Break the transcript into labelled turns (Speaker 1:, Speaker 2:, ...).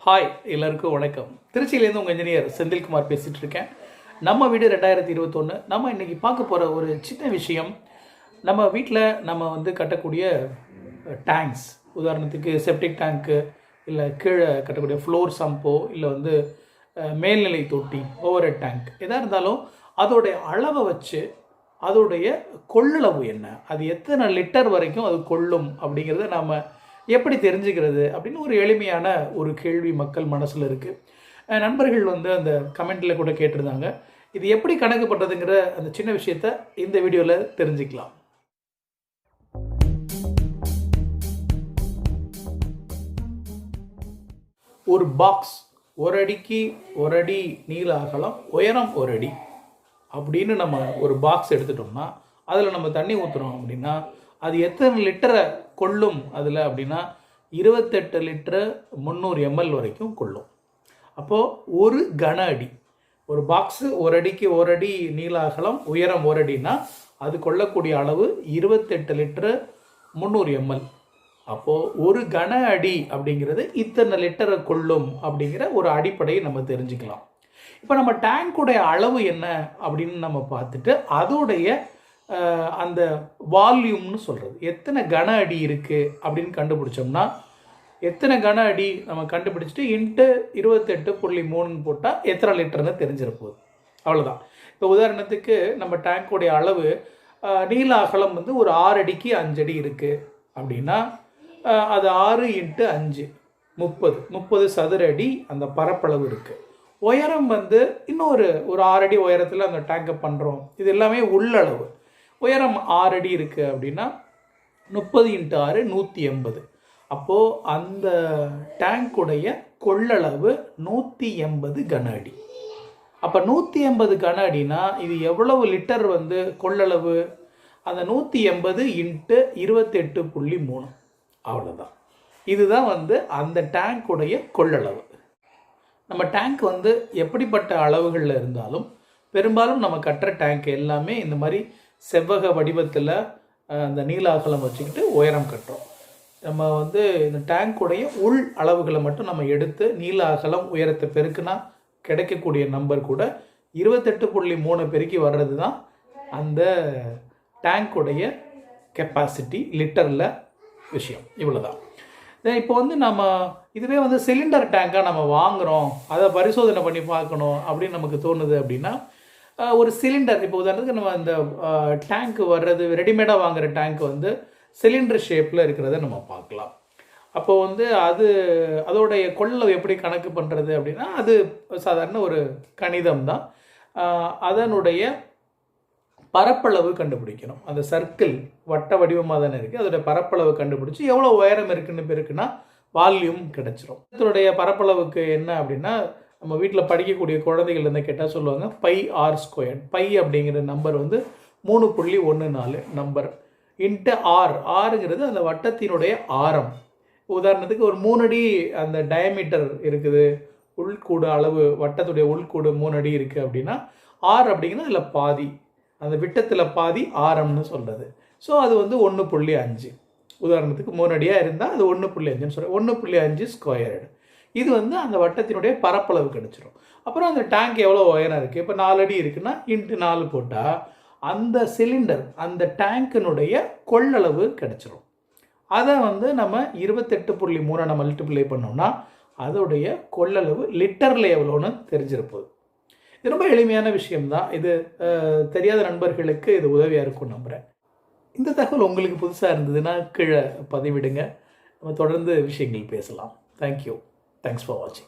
Speaker 1: Hi எல்லாருக்கும் வணக்கம். திருச்சியிலேருந்து உங்கள் இன்ஜினியர் செந்தில்குமார் பேசிகிட்டு இருக்கேன். நம்ம வீடு 2021. நம்ம இன்றைக்கி பார்க்க போகிற ஒரு சின்ன விஷயம், நம்ம வீட்டில் நம்ம கட்டக்கூடிய டேங்க்ஸ், உதாரணத்துக்கு செப்டிக் டேங்க்கு, இல்லை கீழே கட்டக்கூடிய ஃப்ளோர் சம்போ, இல்லை மேல்நிலை தொட்டி, ஓவர் ஹெட் டேங்க், எதாக இருந்தாலும் அதோடைய அளவை வச்சு அதோடைய கொள்ளளவு என்ன, அது எத்தனை லிட்டர் வரைக்கும் அது கொள்ளும் அப்படிங்கிறத நாம் எப்படி தெரிஞ்சுக்கிறது அப்படின்னு ஒரு எளிமையான ஒரு கேள்வி மக்கள் மனசில் இருக்குது. நண்பர்கள் அந்த கமெண்ட்டில் கூட கேட்டிருந்தாங்க. இது எப்படி கணக்கு பண்ணுறதுங்கிற அந்த சின்ன விஷயத்த இந்த வீடியோவில் தெரிஞ்சுக்கலாம். ஒரு பாக்ஸ் 1 அடிக்கு 1 அடி நீள அகலம், உயரம் 1 அடி அப்படின்னு நம்ம ஒரு பாக்ஸ் எடுத்துட்டோம்னா அதில் நம்ம தண்ணி ஊற்றுறோம் அப்படின்னா அது எத்தனை லிட்டரை கொள்ளும் அதில் அப்படின்னா 28 லிட்டரு 300 ml வரைக்கும் கொள்ளும். அப்போது ஒரு கன அடி, ஒரு பாக்ஸு 1 அடிக்கு 1 அடி நீள அகலம், உயரம் 1 அடினா அது கொள்ளக்கூடிய அளவு 28 லிட்டரு 300 ml. அப்போது ஒரு கன அடி அப்படிங்கிறது இத்தனை லிட்டரை கொள்ளும் அப்படிங்கிற ஒரு அடிப்படையை நம்ம தெரிஞ்சுக்கலாம். இப்போ நம்ம டேங்க்குடைய அளவு என்ன அப்படின்னு நம்ம பார்த்துட்டு அதோடைய அந்த வால்யூம்னு சொல்கிறது, எத்தனை கன அடி இருக்குது அப்படின்னு கண்டுபிடிச்சோம்னா, எத்தனை கன அடி நம்ம கண்டுபிடிச்சிட்டு இன்ட்டு 28.3 போட்டால் எத்தனை லிட்டர்னு தெரிஞ்சிருப்போம். அவ்வளோதான். இப்போ உதாரணத்துக்கு நம்ம டேங்க்குடைய அளவு நீள அகலம் ஒரு 6 அடிக்கு 5 அடி இருக்குது அப்படின்னா அது 6 × 5 30 சதுர அடி அந்த பரப்பளவு இருக்குது. உயரம் இன்னொரு 6 அடி உயரத்தில் அந்த டேங்கை பண்ணுறோம். இது எல்லாமே உள்ளளவு. உயரம் 6 அடி இருக்குது அப்படின்னா 30 × 6 180. அப்போது அந்த டேங்க்குடைய கொள்ளளவு 180 கன அடி. அப்போ 180 கன அடினா இது எவ்வளவு லிட்டர் கொள்ளளவு? அந்த 180 × 28.3. அவ்வளோதான். இதுதான் அந்த டேங்க்குடைய கொள்ளளவு. நம்ம டேங்க் எப்படிப்பட்ட அளவுகளில் இருந்தாலும் பெரும்பாலும் நம்ம கட்டுற டேங்க் எல்லாமே இந்த மாதிரி செவ்வக வடிவத்தில் அந்த நீள அகலம் வச்சுக்கிட்டு உயரம் கட்டுறோம். நம்ம இந்த டேங்க்குடைய உள் அளவுகளை மட்டும் நம்ம எடுத்து நீள அகலம் உயரத்தை பெருக்குனா கிடைக்கக்கூடிய நம்பர் கூட 28.3 பெருக்கி வர்றது தான் அந்த டேங்க்குடைய கெப்பாசிட்டி லிட்டரில் விஷயம். இவ்வளோதான். இப்போ நம்ம இதுவே சிலிண்டர் டேங்காக நம்ம வாங்குகிறோம், அதை பரிசோதனை பண்ணி பார்க்கணும் அப்படின்னு நமக்கு தோணுது அப்படின்னா ஒரு சிலிண்டர், இப்போ உதாரணத்துக்கு நம்ம அந்த டேங்க்கு வர்றது ரெடிமேடாக வாங்குகிற டேங்க் சிலிண்டர் ஷேப்பில் இருக்கிறத நம்ம பார்க்கலாம். அப்போது அதோடைய கொள்ளளவு எப்படி கணக்கு பண்ணுறது அப்படின்னா அது சாதாரண ஒரு கணிதம் தான். அதனுடைய பரப்பளவு கண்டுபிடிக்கணும். அந்த சர்க்கிள் வட்ட வடிவமாக தானே இருக்குது, அதோடைய பரப்பளவு கண்டுபிடிச்சி எவ்வளோ உயரம் இருக்குன்னா வால்யூம் கிடச்சிரும். இதனுடைய பரப்பளவுக்கு என்ன அப்படின்னா நம்ம வீட்டில் படிக்கக்கூடிய குழந்தைகள் கேட்டால் சொல்லுவாங்க πr². பை அப்படிங்கிற நம்பர் 3.14 நம்பர் இன்ட்டு ஆறுங்கிறது அந்த வட்டத்தினுடைய ஆரம். உதாரணத்துக்கு ஒரு 3 அடி அந்த டயமீட்டர் இருக்குது, உள்கூடு அளவு வட்டத்துடைய உள்கூடு 3 அடி இருக்குது அப்படின்னா ஆர் அப்படிங்கிறது அதில் பாதி, அந்த விட்டத்தில் பாதி ஆரம்னு சொல்கிறது. ஸோ அது 1.5. உதாரணத்துக்கு 3 அடியாக இருந்தால் அது 1.5ன்னு சொல்கிறேன். 1.5 ஸ்கொயர்டு. இது அந்த வட்டத்தினுடைய பரப்பளவு கிடச்சிரும். அப்புறம் அந்த டேங்க் எவ்வளோ உயரம் இருக்குது, இப்போ 4 அடி இருக்குன்னா இன்ட்டு 4 போட்டால் அந்த சிலிண்டர் அந்த டேங்கினுடைய கொள்ளளவு கிடச்சிரும். அதை நம்ம 28.3 நம்ம மல்டிப்ளை பண்ணோம்னா அதோடைய கொள்ளளவு லிட்டரில் எவ்வளோன்னு தெரிஞ்சிருப்போம். இது ரொம்ப எளிமையான விஷயம்தான். இது தெரியாத நண்பர்களுக்கு இது உதவியாக இருக்கும் நம்புகிறேன். இந்த தகவல் உங்களுக்கு புதுசாக இருந்ததுன்னா கீழே பதிவிடுங்க. நம்ம தொடர்ந்து விஷயங்கள் பேசலாம். தேங்க்யூ. Thanks for watching.